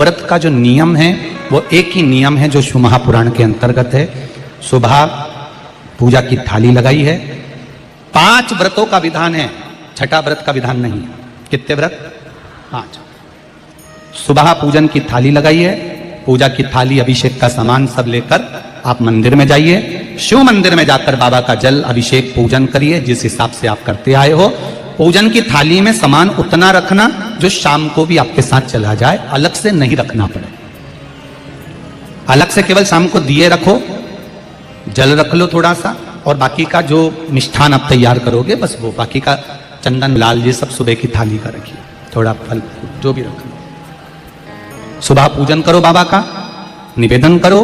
व्रत का जो नियम है वो एक ही नियम है जो शिव महापुराण के अंतर्गत है। सुबह पूजा की थाली लगाई है। 5 व्रतों का विधान है, छठा व्रत का विधान नहीं। कितने व्रत? 5। सुबह पूजन की थाली लगाई है। पूजा की थाली, अभिषेक का सामान सब लेकर आप मंदिर में जाइए। शिव मंदिर में जाकर बाबा का जल अभिषेक पूजन करिए जिस हिसाब से आप करते आए हो। पूजन की थाली में सामान उतना रखना जो शाम को भी आपके साथ चला जाए, अलग से नहीं रखना पड़े। अलग से केवल शाम को दिए रखो, जल रख लो थोड़ा सा, और बाकी का जो मिष्ठान आप तैयार करोगे बस वो, बाकी का चंदन लाल ये सब सुबह की थाली का रखिए, थोड़ा फल जो भी रख लो। सुबह पूजन करो बाबा का, निवेदन करो,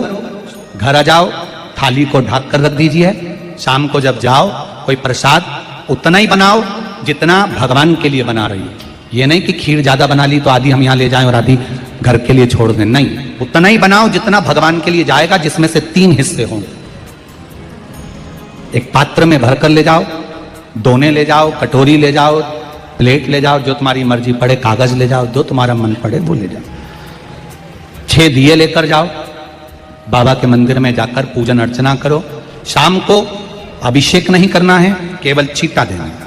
घर आ जाओ, थाली को ढक कर रख दीजिए। शाम को जब जाओ कोई प्रसाद उतना ही बनाओ जितना भगवान के लिए बना रही है। ये नहीं कि खीर ज्यादा बना ली तो आधी हम यहाँ ले जाएं और आधी घर के लिए छोड़ दें, नहीं, उतना ही बनाओ जितना भगवान के लिए जाएगा, जिसमें से 3 हिस्से हों। एक पात्र में भरकर ले जाओ, दोने ले जाओ, कटोरी ले जाओ, प्लेट ले जाओ, जो तुम्हारी मर्जी पड़े, कागज ले जाओ, जो तुम्हारा मन पड़े वो ले जाओ। 6 दिए लेकर जाओ, बाबा के मंदिर में जाकर पूजन अर्चना करो। शाम को अभिषेक नहीं करना है, केवल छींटा देना है।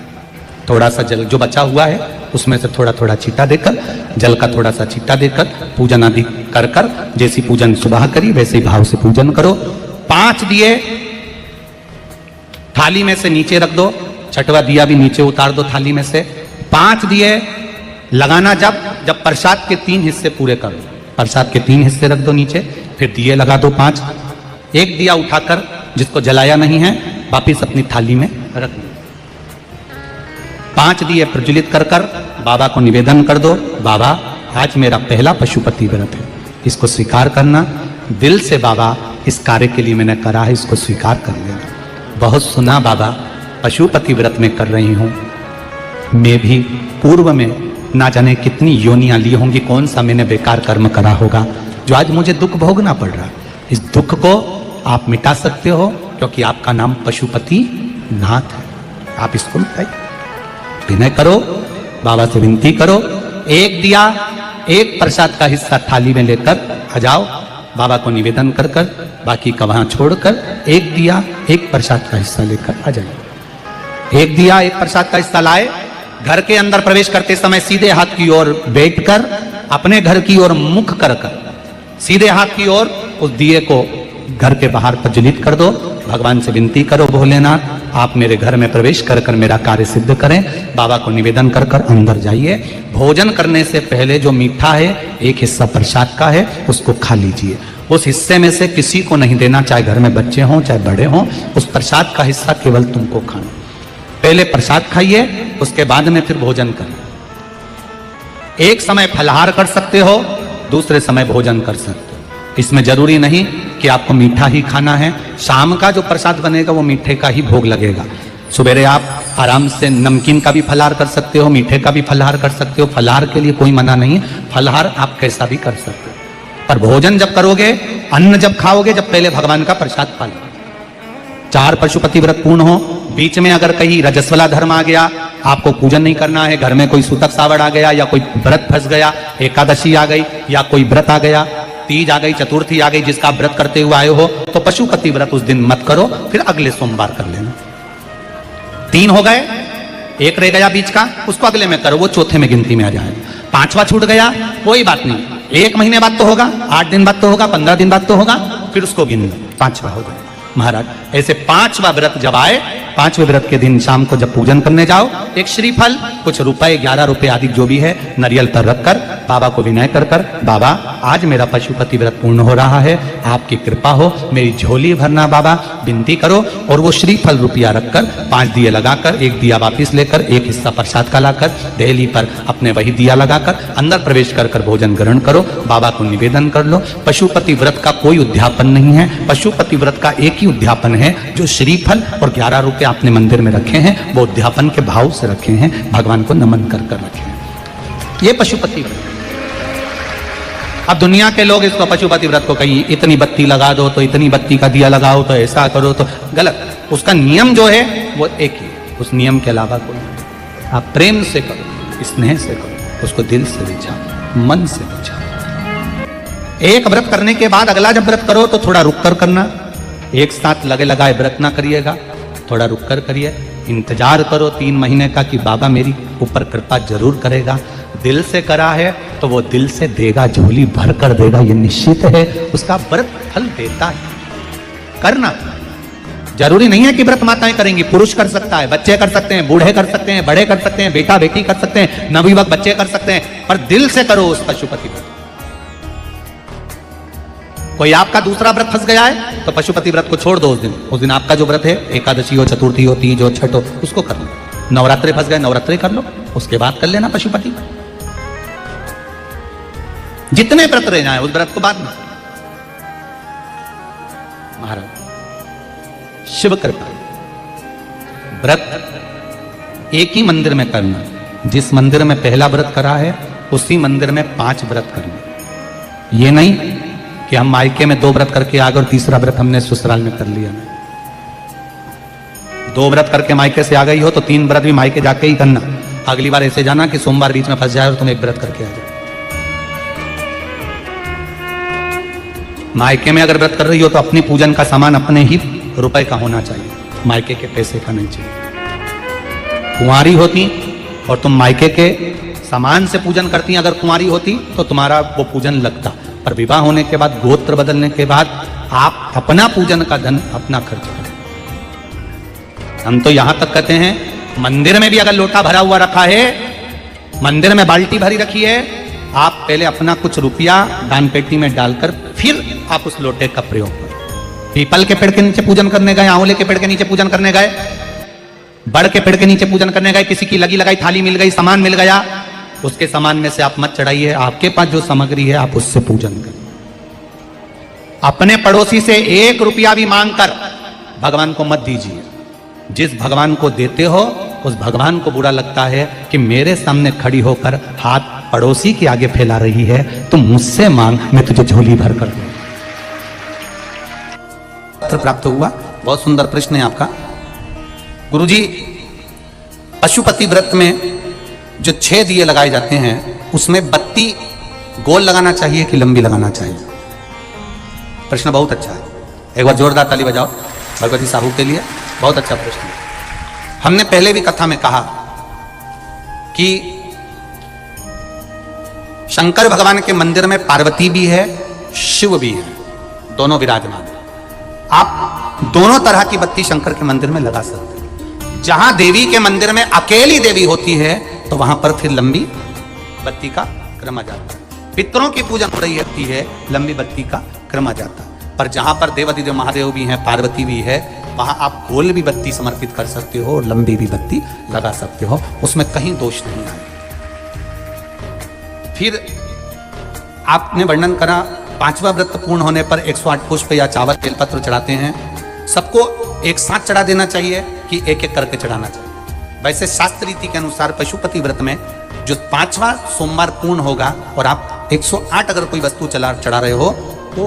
थोड़ा सा जल जो बचा हुआ है उसमें से थोड़ा थोड़ा छींटा देकर, जल का थोड़ा सा छींटा देकर पूजन आदि कर कर, जैसी पूजन सुबह करी वैसे ही भाव से पूजन करो। 5 दिए थाली में से नीचे रख दो, छठवा दिया भी नीचे उतार दो थाली में से। 5 दिए लगाना जब प्रसाद के 3 हिस्से पूरे कर दो, प्रसाद के 3 हिस्से रख दो नीचे, फिर दिए लगा दो 5। एक दिया उठाकर जिसको जलाया नहीं है वापिस अपनी थाली में रख दो। 5 दिए प्रज्वलित कर कर बाबा को निवेदन कर दो, बाबा आज मेरा पहला पशुपति व्रत है, इसको स्वीकार करना। दिल से बाबा इस कार्य के लिए मैंने करा है, इसको स्वीकार कर लेना। बहुत सुना बाबा, पशुपति व्रत में कर रही हूं, मैं भी पूर्व में ना जाने कितनी योनियां ली होंगी, कौन सा मैंने बेकार कर्म करा होगा जो आज मुझे दुख भोगना पड़ रहा है। इस दुख को आप मिटा सकते हो क्योंकि आपका नाम पशुपति नाथ है। आप इसको मिटाइए, विनय करो, बाबा से विनती करो। एक दिया, एक प्रसाद का हिस्सा थाली में लेकर आ जाओ, बाबा को निवेदन कर कर, बाकी का वहां छोड़कर एक दिया, एक प्रसाद का हिस्सा लेकर आ जाइए। एक दिया, एक प्रसाद का हिस्सा लाए, घर के अंदर प्रवेश करते समय सीधे हाथ की ओर बैठकर, अपने घर की ओर मुख कर कर सीधे हाथ की ओर उस दिए को घर के बाहर प्रज्वलित कर दो। भगवान से विनती करो, भोलेनाथ आप मेरे घर में प्रवेश कर कर मेरा कार्य सिद्ध करें। बाबा को निवेदन कर कर अंदर जाइए। भोजन करने से पहले जो मीठा है, एक हिस्सा प्रसाद का है, उसको खा लीजिए। उस हिस्से में से किसी को नहीं देना, चाहे घर में बच्चे हों चाहे बड़े हों, उस प्रसाद का हिस्सा केवल तुमको खाना। पहले प्रसाद खाइए, उसके बाद में फिर भोजन करें। एक समय फलाहार कर सकते हो, दूसरे समय भोजन कर सकते हो। इसमें जरूरी नहीं कि आपको मीठा ही खाना है। शाम का जो प्रसाद बनेगा वो मीठे का ही भोग लगेगा। सुबेरे आप आराम से नमकीन का भी फलाहार कर सकते हो, मीठे का भी फलाहार कर सकते हो। फलाहार के लिए कोई मना नहीं है, फलाहार आप कैसा भी कर सकते हो। पर भोजन जब करोगे, अन्न जब खाओगे, जब पहले भगवान का प्रसाद खा लो। 4 पशुपति व्रत पूर्ण हो। बीच में अगर कहीं रजस्वला धर्म आ गया, आपको पूजन नहीं करना है, घर में कोई सूतक सावड़ आ गया, या कोई व्रत फंस गया, एकादशी आ गई, या कोई व्रत आ गया, तीज आ गई, चतुर्थी आ गई, जिसका व्रत करते हुए आए हो, तो पशुपति व्रत उस दिन मत करो, फिर अगले सोमवार कर लेना। 3 हो गए, एक रह गया बीच का, उसको अगले में करो, वो चौथे में गिनती में आ जाएगा। 5वां छूट गया, कोई बात नहीं, 1 महीने बाद तो होगा, 8 दिन बाद तो होगा, 15 दिन बाद तो होगा, फिर उसको गिन लो। 5वां हो गया महाराज। ऐसे 5वां व्रत जब आए, 5वें व्रत के दिन शाम को जब पूजन करने जाओ, एक श्रीफल, कुछ रुपए, 11 रुपए आदि जो भी है, नारियल पर रखकर बाबा को विनय कर कर, बाबा आज मेरा पशुपति व्रत पूर्ण हो रहा है, आपकी कृपा हो, मेरी झोली भरना बाबा, विनती करो। और वो श्रीफल रुपया रखकर 5 दिए लगाकर, एक दिया वापिस लेकर, एक हिस्सा प्रसाद का लाकर देहली पर अपने वही दिया लगाकर अंदर प्रवेश कर कर भोजन ग्रहण करो। बाबा को निवेदन कर लो। पशुपति व्रत का कोई उद्यापन नहीं है, पशुपति व्रत का एक ही उद्यापन है, जो श्रीफल और 11 रुपए आपने मंदिर में रखे हैं, वो उद्यापन के भाव से रखे हैं, भगवान को नमन कर कर रखे हैं। ये पशुपति व्रत। अब दुनिया के लोग इसको पशुपति व्रत को कहीं इतनी बत्ती लगा दो, तो इतनी बत्ती का दिया लगाओ, तो ऐसा करो, तो गलत। उसका नियम जो है वो एक ही, उस नियम के अलावा कोई। आप प्रेम से करो, स्नेह से करो, उसको दिल से बुझाओ, मन से बुझाओ। एक व्रत करने के बाद अगला जब व्रत करो तो थोड़ा रुक कर करना, एक साथ लगे लगाए व्रत ना करिएगा, थोड़ा रुक कर करिए, इंतजार करो 3 महीने का कि बाबा मेरी ऊपर कृपा जरूर करेगा। दिल से करा है तो वो दिल से देगा, झोली भर कर देगा, ये निश्चित है, उसका व्रत फल देता है। करना जरूरी नहीं है कि व्रत माताएं करेंगी, पुरुष कर सकता है, बच्चे कर सकते हैं, बूढ़े कर सकते हैं, बड़े कर सकते हैं, बेटा बेटी कर सकते हैं, नवयुवक बच्चे कर सकते हैं, पर दिल से करो उस पशुपति व्रत। कोई आपका दूसरा व्रत फंस गया है तो पशुपति व्रत को छोड़ दो। उस दिन आपका जो व्रत है, एकादशी हो, चतुर्थी हो, तीज हो, छठ हो, उसको कर लो। नवरात्रि फंस गए, नवरात्रि कर लो, उसके बाद कर लेना पशुपति। जितने व्रत रह जाए उस व्रत को बाद में। महाराज शिव कृपा, व्रत एक ही मंदिर में करना, जिस मंदिर में पहला व्रत करा है उसी मंदिर में 5 व्रत करना। ये नहीं कि हम मायके में 2 व्रत करके आ गए और तीसरा व्रत हमने ससुराल में कर लिया। 2 व्रत करके मायके से आ गई हो तो 3 व्रत भी मायके जाके ही करना। अगली बार ऐसे जाना कि सोमवार बीच में फंस जाए और तुम 1 व्रत करके आ जाओ। मायके में अगर व्रत कर रही हो तो अपनी पूजन का सामान अपने ही रुपए का होना चाहिए, मायके के पैसे का नहीं चाहिए। कुंवारी होती और तुम मायके के सामान से पूजन करती, अगर कुंवारी होती तो तुम्हारा वो पूजन लगता, पर विवाह होने के बाद, गोत्र बदलने के बाद आप अपना पूजन का धन अपना खर्च करें। हम तो यहां तक कहते हैं मंदिर में भी अगर लोटा भरा हुआ रखा है, मंदिर में बाल्टी भरी रखी है, आप पहले अपना कुछ रुपया दान पेटी में डालकर फिर आप उस लोटे का प्रयोग करें। पीपल के पेड़ के नीचे पूजन करने गए, आंवले के पेड़ के नीचे पूजन करने गए, बड़ के पेड़ के नीचे पूजन करने गए, किसी की लगी लगाई थाली मिल गई, सामान मिल गया, उसके सामान में से आप मत चढ़ाइए। आपके पास जो सामग्री है आप उससे पूजन करें। अपने पड़ोसी से 1 रुपया भी मांगकर भगवान को मत दीजिए। जिस भगवान को देते हो उस भगवान को बुरा लगता है कि मेरे सामने खड़ी होकर हाथ पड़ोसी के आगे फैला रही है, तो मुझसे मांग, मैं तुझे झोली भर कर दूं। पत्र प्राप्त हुआ, बहुत सुंदर प्रश्न है आपका। गुरुजी, पशुपति व्रत में जो 6 दिए लगाए जाते हैं उसमें बत्ती गोल लगाना चाहिए कि लंबी लगाना चाहिए? प्रश्न बहुत अच्छा है, एक बार जोरदार ताली बजाओ भगवती साहू के लिए, बहुत अच्छा प्रश्न है। हमने पहले भी कथा में कहा कि शंकर भगवान के मंदिर में पार्वती भी है, शिव भी है, दोनों विराजमान। आप दोनों तरह की बत्ती शंकर के मंदिर में लगा सकते हैं। जहां देवी के मंदिर में अकेली देवी होती है तो वहां पर फिर लंबी बत्ती का क्रम आ जाता है। पितरों की पूजन हो रही होती है, लंबी बत्ती का क्रम आ जाता है। पर जहां पर देवाधिदेव महादेव भी हैं, पार्वती भी है, वहां आप गोल भी बत्ती समर्पित कर सकते हो और लंबी भी बत्ती लगा सकते हो, उसमें कहीं दोष नहीं आए। फिर आपने वर्णन करा 5वां व्रत पूर्ण होने पर 108 पुष्प या चावल बेलपत्र चढ़ाते हैं। सबको एक साथ चढ़ा देना चाहिए कि एक एक करके चढ़ाना चाहिए? वैसे शास्त्र रीति के अनुसार पशुपति व्रत में जो 5वां सोमवार पूर्ण होगा और आप 108 अगर कोई वस्तु चढ़ा रहे हो तो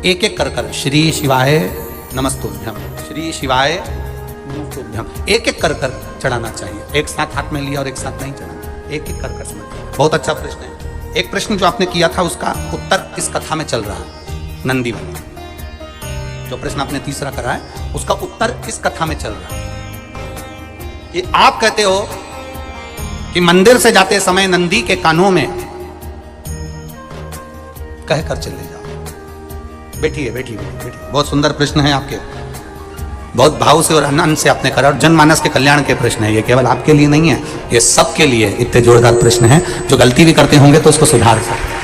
एक एक कर श्री शिवाय नमस्तुभ्यम, श्री शिवाय नमस्तुभ्यम, एक एक कर चढ़ाना चाहिए। एक साथ हाथ में लिया और एक साथ नहीं चढ़ाना, एक एक कर समझ। बहुत अच्छा प्रश्न है। एक प्रश्न जो आपने किया था उसका उत्तर इस कथा में चल रहा है, नंदी वाला जो प्रश्न आपने तीसरा करा है उसका उत्तर इस कथा में चल रहा है। कि आप कहते हो कि मंदिर से जाते समय नंदी के कानों में कहकर चले जाओ। बैठिए बैठिए बैठिए, बहुत सुंदर प्रश्न है आपके, बहुत भाव से और आनंद से आपने करा और जनमानस के कल्याण के प्रश्न है। ये केवल आपके लिए नहीं है, ये सबके लिए इतने जोरदार प्रश्न है। जो गलती भी करते होंगे तो उसको सुधार सकते।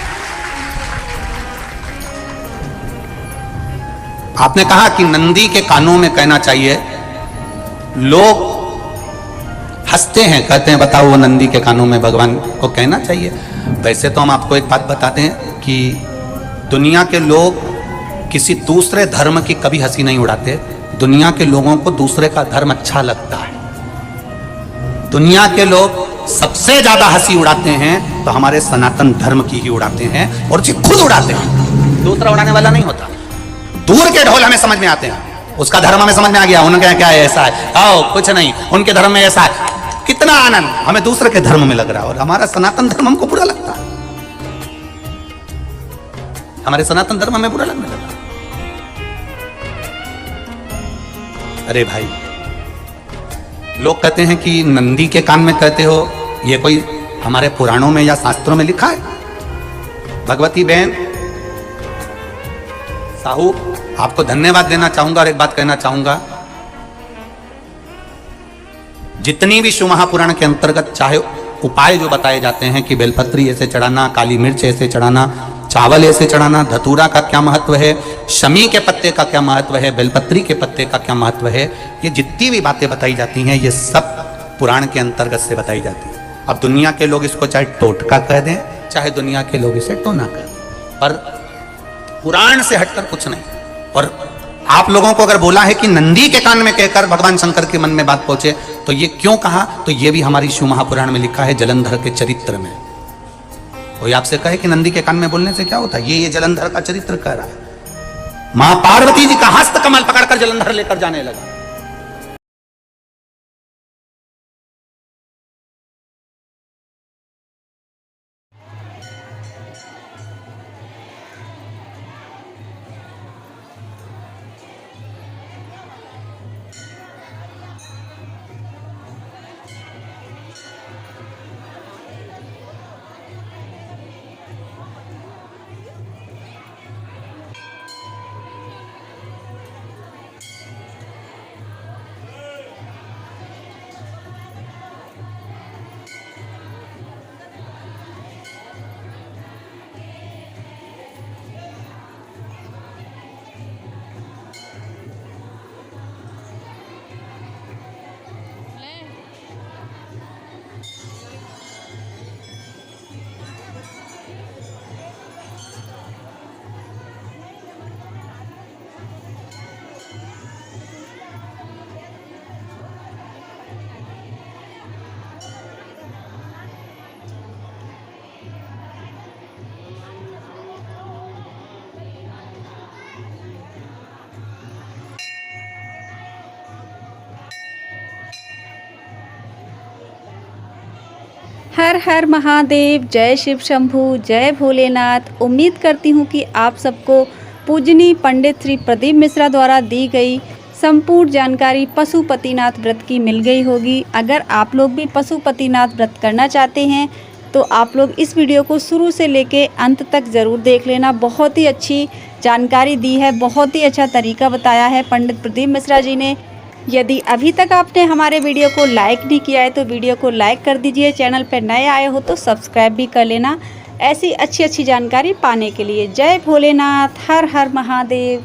आपने कहा कि नंदी के कानों में कहना चाहिए। लोग हंसते हैं, कहते हैं बताओ वो नंदी के कानों में भगवान को कहना चाहिए। वैसे तो हम आपको एक बात बताते हैं कि दुनिया के लोग किसी दूसरे धर्म की कभी हंसी नहीं उड़ाते। दुनिया के लोगों को दूसरे का धर्म अच्छा लगता है। दुनिया के लोग सबसे ज्यादा हंसी उड़ाते हैं तो हमारे सनातन धर्म की ही उड़ाते हैं, और जी खुद उड़ाते हैं, दूसरा उड़ाने वाला नहीं होता। दूर के ढोल हमें समझ में आते हैं, उसका धर्म हमें समझ में आ गया, उनका क्या है, ऐसा है, आओ कुछ नहीं, उनके धर्म में ऐसा है, कितना आनंद हमें दूसरे के धर्म में लग रहा है, और हमारा सनातन धर्म हमको बुरा लगता है। हमारे सनातन धर्म में बुरा लगने लगा। अरे भाई, लोग कहते हैं कि नंदी के कान में कहते हो, ये कोई हमारे पुराणों में या शास्त्रों में लिखा है? भगवती बहन साहू, आपको धन्यवाद देना चाहूंगा और एक बात कहना चाहूंगा, जितनी भी शिव महापुराण के अंतर्गत चाहे उपाय जो बताए जाते हैं कि बेलपत्री ऐसे चढ़ाना, काली मिर्च ऐसे चढ़ाना, चावल ऐसे चढ़ाना, धतूरा का क्या महत्व है, शमी के पत्ते का क्या महत्व है, बेलपत्री के पत्ते का क्या महत्व है, ये जितनी भी बातें बताई जाती हैं ये सब पुराण के अंतर्गत से बताई जाती है। अब दुनिया के लोग इसको चाहे टोटका कह दें, चाहे दुनिया के लोग इसे टोना कह दें, पर पुराण से हटकर कुछ नहीं। और आप लोगों को अगर बोला है कि नंदी के कान में कहकर भगवान शंकर के मन में बात पहुंचे, तो ये क्यों कहा? तो ये भी हमारी शिव महापुराण में लिखा है, जलंधर के चरित्र में। कोई आपसे कहे कि नंदी के कान में बोलने से क्या होता है, ये जलंधर का चरित्र कह रहा है। मां पार्वती जी का हस्त कमल पकड़कर जलंधर लेकर जाने लगा। हर हर महादेव, जय शिव शंभू, जय भोलेनाथ। उम्मीद करती हूँ कि आप सबको पूजनीय पंडित श्री प्रदीप मिश्रा द्वारा दी गई संपूर्ण जानकारी पशुपतिनाथ व्रत की मिल गई होगी। अगर आप लोग भी पशुपतिनाथ व्रत करना चाहते हैं तो आप लोग इस वीडियो को शुरू से लेके अंत तक ज़रूर देख लेना। बहुत ही अच्छी जानकारी दी है, बहुत ही अच्छा तरीका बताया है पंडित प्रदीप मिश्रा जी ने। यदि अभी तक आपने हमारे वीडियो को लाइक नहीं किया है तो वीडियो को लाइक कर दीजिए। चैनल पर नए आए हो तो सब्सक्राइब भी कर लेना ऐसी अच्छी अच्छी जानकारी पाने के लिए। जय भोलेनाथ, हर हर महादेव।